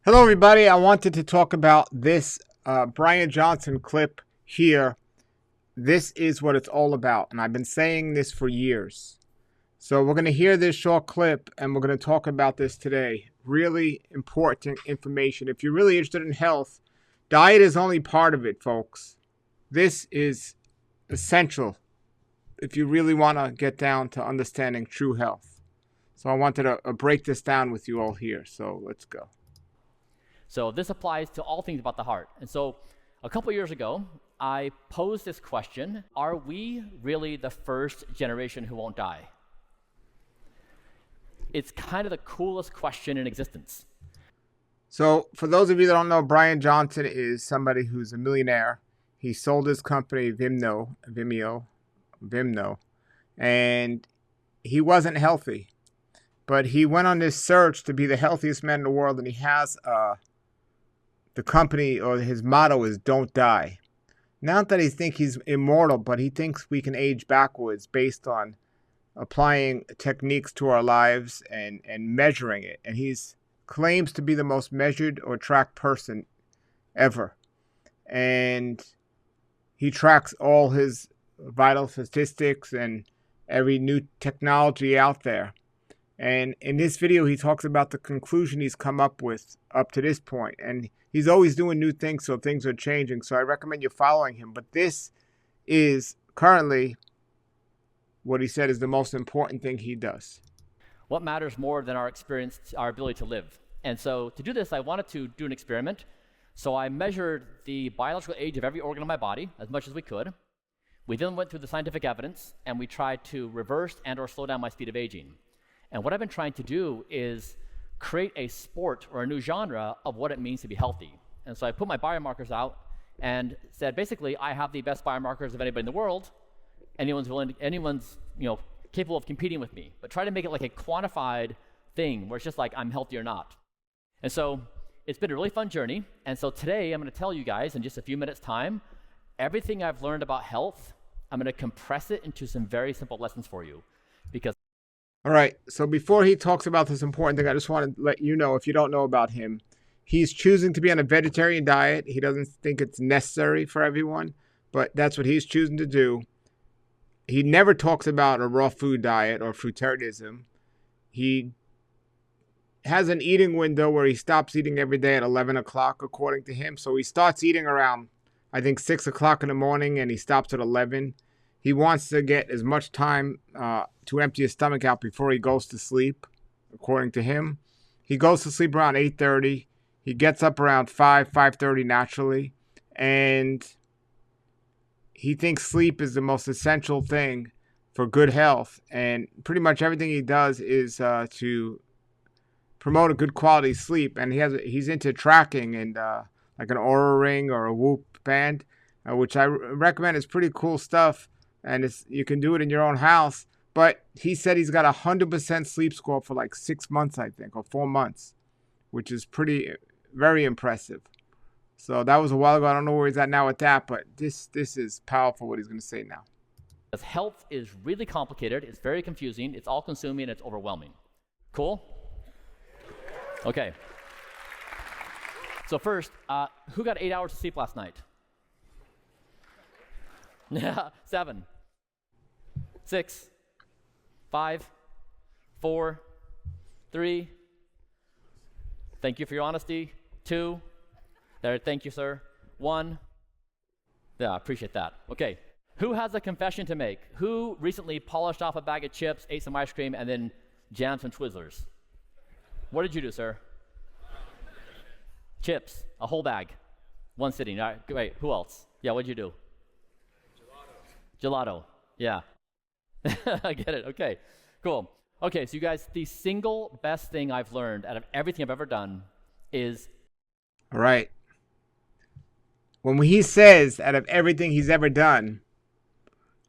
Hello, everybody. I wanted to talk about this Brian Johnson clip here. This is what it's all about, and I've been saying this for years. So we're going to hear this short clip, and we're going to talk about this today. Really important information. If you're really interested in health, diet is only part of it, folks. This is essential if you really want to get down to understanding true health. So I wanted to break this down with you all here. So let's go. So this applies to all things about the heart. And so a couple years ago, I posed this question: are we really the first generation who won't die? It's kind of the coolest question in existence. So for those of you that don't know, Brian Johnson is somebody who's a millionaire. He sold his company Vimeo, and he wasn't healthy. But he went on this search to be the healthiest man in the world, and he has the company, or his motto is "Don't die." Not that he thinks he's immortal, but he thinks we can age backwards based on applying techniques to our lives and measuring it. And he's claims to be the most measured or tracked person ever. And he tracks all his vital statistics and every new technology out there. And in this video, he talks about the conclusion he's come up with up to this point. And he's always doing new things, so things are changing. So I recommend you following him. But this is currently what he said is the most important thing he does. What matters more than our experience, our ability to live? And so to do this, I wanted to do an experiment. So I measured the biological age of every organ in my body as much as we could. We then went through the scientific evidence, and we tried to reverse and or slow down my speed of aging. And what I've been trying to do is create a sport or a new genre of what it means to be healthy. And so I put my biomarkers out and said, basically, I have the best biomarkers of anybody in the world. Anyone's capable of competing with me. But try to make it like a quantified thing where it's just like I'm healthy or not. And so it's been a really fun journey. And so today I'm going to tell you guys in just a few minutes' time everything I've learned about health. I'm going to compress it into some very simple lessons for you, because all right, so before he talks about this important thing, I just want to let you know, if you don't know about him, he's choosing to be on a vegetarian diet. He doesn't think it's necessary for everyone, but that's what he's choosing to do. He never talks about a raw food diet or fruitarianism. He has an eating window where he stops eating every day at 11 o'clock, according to him. So he starts eating around, I think, 6 o'clock in the morning, and he stops at 11. He wants to get as much time to empty his stomach out before he goes to sleep, according to him. He goes to sleep around 8:30. He gets up around 5:30 naturally. And he thinks sleep is the most essential thing for good health. And pretty much everything he does is to promote a good quality sleep. And he's into tracking and like an Oura Ring or a Whoop band, which I recommend. Is pretty cool stuff. And you can do it in your own house. But he said he's got 100% sleep score for like 6 months, I think, or 4 months, which is very impressive. So that was a while ago. I don't know where he's at now with that, but this is powerful what he's going to say now. because health is really complicated, it's very confusing, it's all-consuming, it's overwhelming. Cool? Okay. So first, who got 8 hours of sleep last night? Yeah, 7, 6, 5, 4, 3. Thank you for your honesty. 2. There, thank you, sir. 1. Yeah, I appreciate that. Okay. Who has a confession to make? Who recently polished off a bag of chips, ate some ice cream, and then jammed some Twizzlers? What did you do, sir? Chips, a whole bag. One sitting. All right, great. Who else? Yeah, what did you do? Gelato. Yeah. I get it. Okay, cool. Okay, so you guys, the single best thing I've learned out of everything I've ever done is... All right. When he says out of everything he's ever done,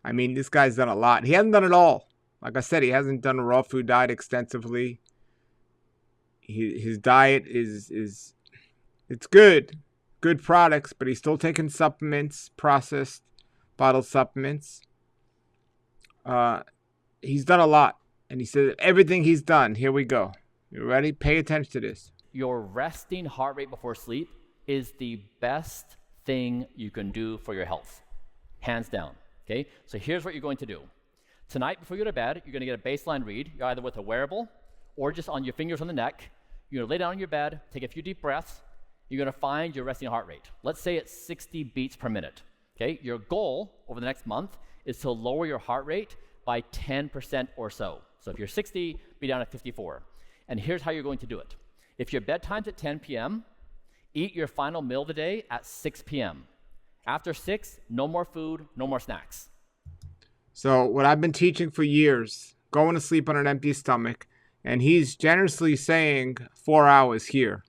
I mean, this guy's done a lot. He hasn't done it all. Like I said, he hasn't done a raw food diet extensively. His diet is it's good products, but he's still taking supplements, processed bottled supplements. He's done a lot. And he said everything he's done. Here we go. You ready? Pay attention to this. your resting heart rate before sleep is the best thing you can do for your health, hands down, okay? So here's what you're going to do. Tonight, before you go to bed, you're gonna get a baseline read, either with a wearable or just on your fingers on the neck. You're gonna lay down on your bed, take a few deep breaths. You're gonna find your resting heart rate. Let's say it's 60 beats per minute, okay? Your goal over the next month is to lower your heart rate by 10% or so. So if you're 60, be down at 54. And here's how you're going to do it. If your bedtime's at 10 p.m., eat your final meal of the day at 6 p.m. After 6, no more food, no more snacks. So what I've been teaching for years, going to sleep on an empty stomach, and he's generously saying 4 hours here.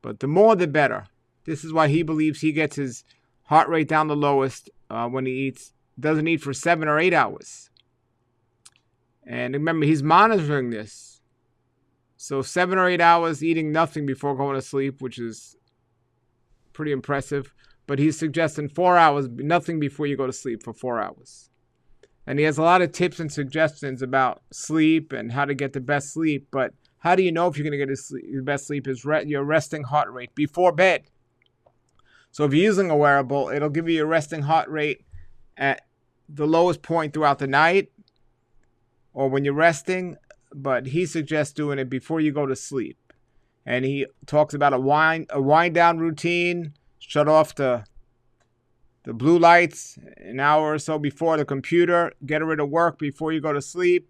But the more the better. This is why he believes he gets his heart rate down the lowest when he eats, doesn't eat for 7 or 8 hours. And remember, he's monitoring this. So 7 or 8 hours eating nothing before going to sleep, which is pretty impressive. But he's suggesting 4 hours, nothing before you go to sleep for 4 hours. And he has a lot of tips and suggestions about sleep and how to get the best sleep. But how do you know if you're going to get the best sleep is your resting heart rate before bed. So if you're using a wearable, it'll give you your resting heart rate at the lowest point throughout the night or when you're resting. But he suggests doing it before you go to sleep. And he talks about a wind down routine, shut off the blue lights an hour or so before the computer, get rid of work before you go to sleep,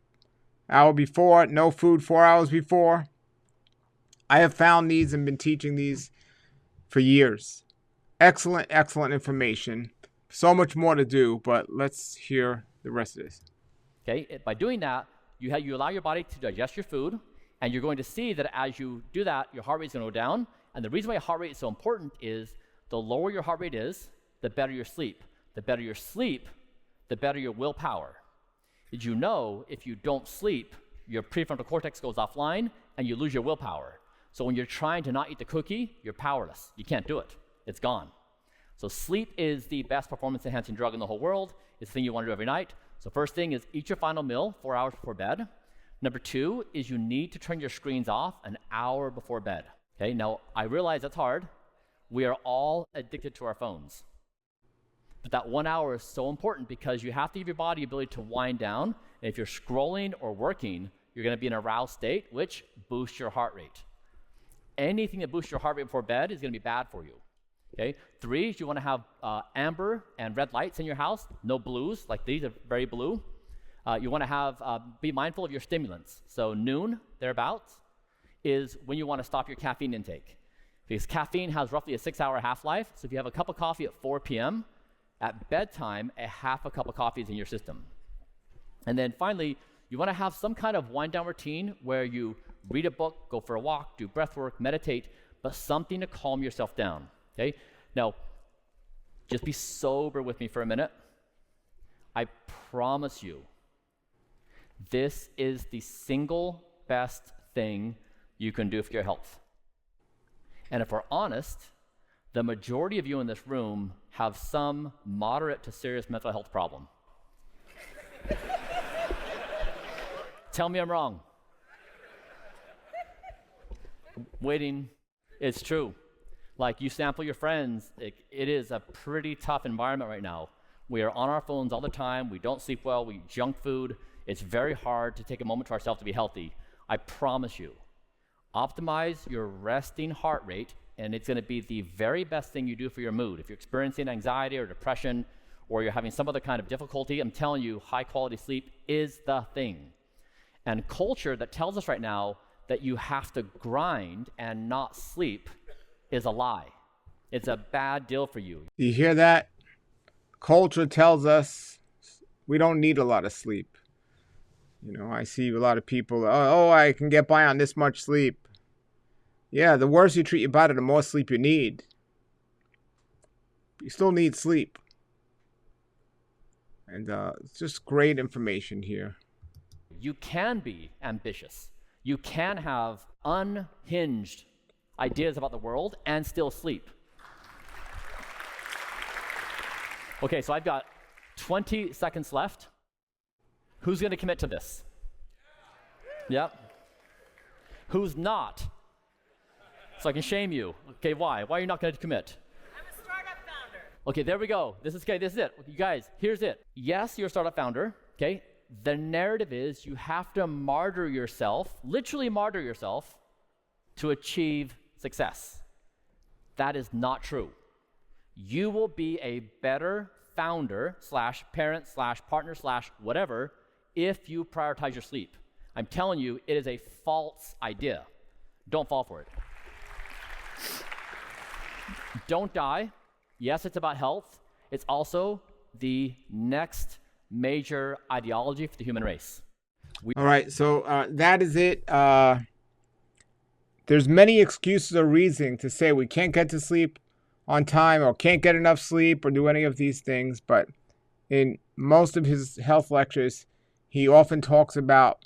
hour before, no food 4 hours before. I have found these and been teaching these for years. Excellent, excellent information. So much more to do, but let's hear the rest of this. Okay, by doing that, you allow your body to digest your food, and you're going to see that as you do that, your heart rate is going to go down. And the reason why heart rate is so important is the lower your heart rate is, the better your sleep. The better your sleep, the better your willpower. Did you know if you don't sleep, your prefrontal cortex goes offline and you lose your willpower? So when you're trying to not eat the cookie, you're powerless. You can't do it. It's gone. So sleep is the best performance-enhancing drug in the whole world. It's the thing you want to do every night. So first thing is eat your final meal 4 hours before bed. Number 2 is you need to turn your screens off an hour before bed. Okay, now I realize that's hard. We are all addicted to our phones. But that 1 hour is so important because you have to give your body the ability to wind down. And if you're scrolling or working, you're going to be in a aroused state, which boosts your heart rate. Anything that boosts your heart rate before bed is going to be bad for you. Okay. 3 is you want to have amber and red lights in your house. No blues, like these are very blue. You want to have be mindful of your stimulants. So noon, thereabouts, is when you want to stop your caffeine intake. Because caffeine has roughly a 6-hour half-life. So if you have a cup of coffee at 4 p.m., at bedtime, a half a cup of coffee is in your system. And then finally, you want to have some kind of wind-down routine where you read a book, go for a walk, do breath work, meditate, but something to calm yourself down, okay? Now, just be sober with me for a minute. I promise you, this is the single best thing you can do for your health. And if we're honest, the majority of you in this room have some moderate to serious mental health problem. Tell me I'm wrong. Waiting. It's true. Like, you sample your friends, it is a pretty tough environment right now. We are on our phones all the time. We don't sleep well. We eat junk food. It's very hard to take a moment to ourselves to be healthy. I promise you, optimize your resting heart rate, and it's going to be the very best thing you do for your mood. If you're experiencing anxiety or depression, or you're having some other kind of difficulty, I'm telling you, high quality sleep is the thing. And culture that tells us right now that you have to grind and not sleep is a lie. It's a bad deal for you. You hear that? Culture tells us we don't need a lot of sleep. You know, I see a lot of people, I can get by on this much sleep. Yeah, the worse you treat your body, the more sleep you need. You still need sleep. And it's just great information here. You can be ambitious. You can have unhinged ideas about the world and still sleep. Okay, so I've got 20 seconds left. Who's going to commit to this? Yep. Who's not? so I can shame you. Okay, why? Why are you not going to commit? I'm a startup founder. Okay, there we go. This is it. You guys, here's it. Yes, you're a startup founder, okay? The narrative is you have to martyr yourself, literally martyr yourself, to achieve success. That is not true. You will be a better founder slash parent slash partner slash whatever if you prioritize your sleep. I'm telling you, it is a false idea. Don't fall for it. Don't die. Yes, it's about health. It's also the next major ideology for the human race. All right, so that is it. There's many excuses or reasoning to say we can't get to sleep on time or can't get enough sleep or do any of these things, but in most of his health lectures, he often talks about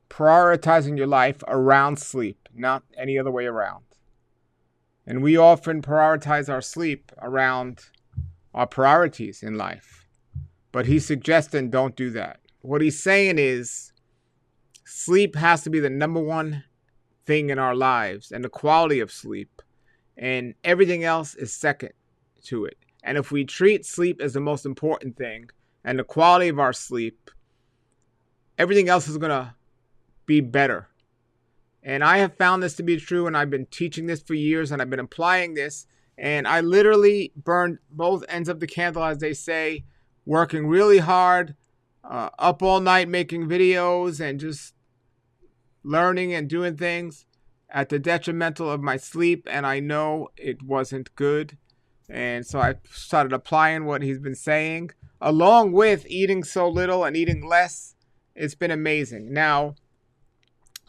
prioritizing your life around sleep, not any other way around. And we often prioritize our sleep around our priorities in life. But he's suggesting don't do that. What he's saying is sleep has to be the number one thing in our lives, and the quality of sleep, and everything else is second to it. And if we treat sleep as the most important thing and the quality of our sleep, everything else is going to be better. And I have found this to be true, and I've been teaching this for years, and I've been applying this, and I literally burned both ends of the candle, as they say, working really hard, up all night making videos and just learning and doing things at the detrimental of my sleep, and I know it wasn't good. And so I started applying what he's been saying, along with eating so little and eating less. It's been amazing. Now,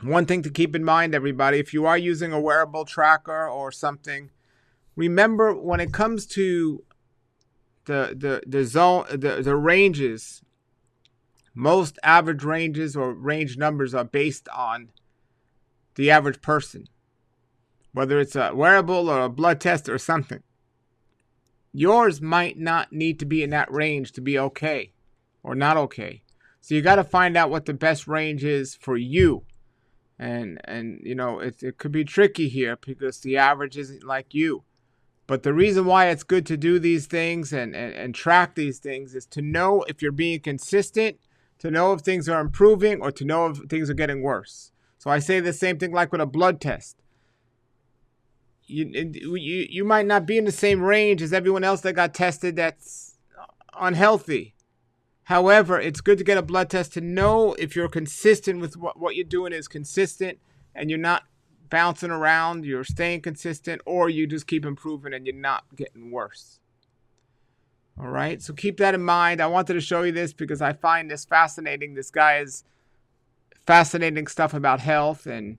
one thing to keep in mind, everybody, if you are using a wearable tracker or something, remember when it comes to the ranges, most average ranges or range numbers are based on the average person, whether it's a wearable or a blood test or something. Yours might not need to be in that range to be okay or not okay. So you got to find out what the best range is for you. And you know, it could be tricky here because the average isn't like you. But the reason why it's good to do these things and track these things is to know if you're being consistent, to know if things are improving, or to know if things are getting worse. So I say the same thing like with a blood test. You might not be in the same range as everyone else that got tested that's unhealthy. However, it's good to get a blood test to know if you're consistent with what you're doing is consistent and you're not bouncing around, you're staying consistent, or you just keep improving and you're not getting worse. All right, so keep that in mind. I wanted to show you this because I find this fascinating. This guy is fascinating stuff about health and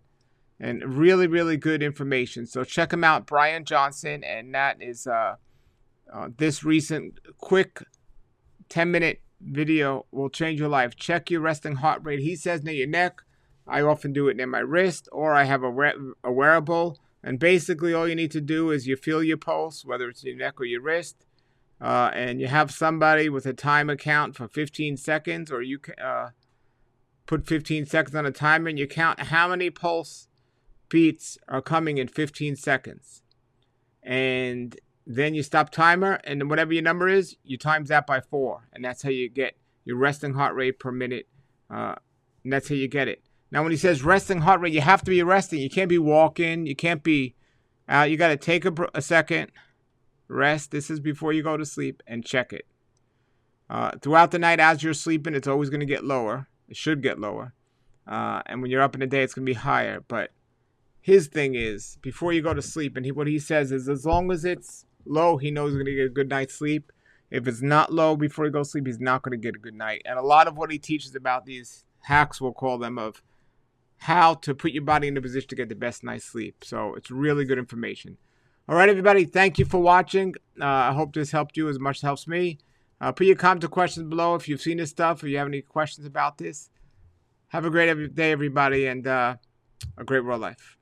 really, really good information. So check him out, Brian Johnson, and that is this recent quick 10-minute video will change your life. Check your resting heart rate. He says near your neck. I often do it near my wrist, or I have a wearable. And basically all you need to do is you feel your pulse, whether it's your neck or your wrist, and you have somebody with a time account for 15 seconds, or you put 15 seconds on a timer and you count how many pulse beats are coming in 15 seconds. And then you stop timer, and then whatever your number is, you times that by 4. And that's how you get your resting heart rate per minute. And that's how you get it. Now, when he says resting heart rate, you have to be resting. You can't be walking. You can't be out. You got to take a second, rest. This is before you go to sleep, and check it. Throughout the night as you're sleeping, it's always going to get lower. It should get lower. And when you're up in the day, it's going to be higher. But his thing is, before you go to sleep, and what he says is as long as it's low, he knows he's going to get a good night's sleep. If it's not low before he goes to sleep, he's not going to get a good night. And a lot of what he teaches about these hacks, we'll call them, of how to put your body in a position to get the best night's sleep. So it's really good information. All right, everybody, thank you for watching. I hope this helped you as much as it helps me. Put your comments or questions below if you've seen this stuff or you have any questions about this. Have a great day, everybody, and a great world life.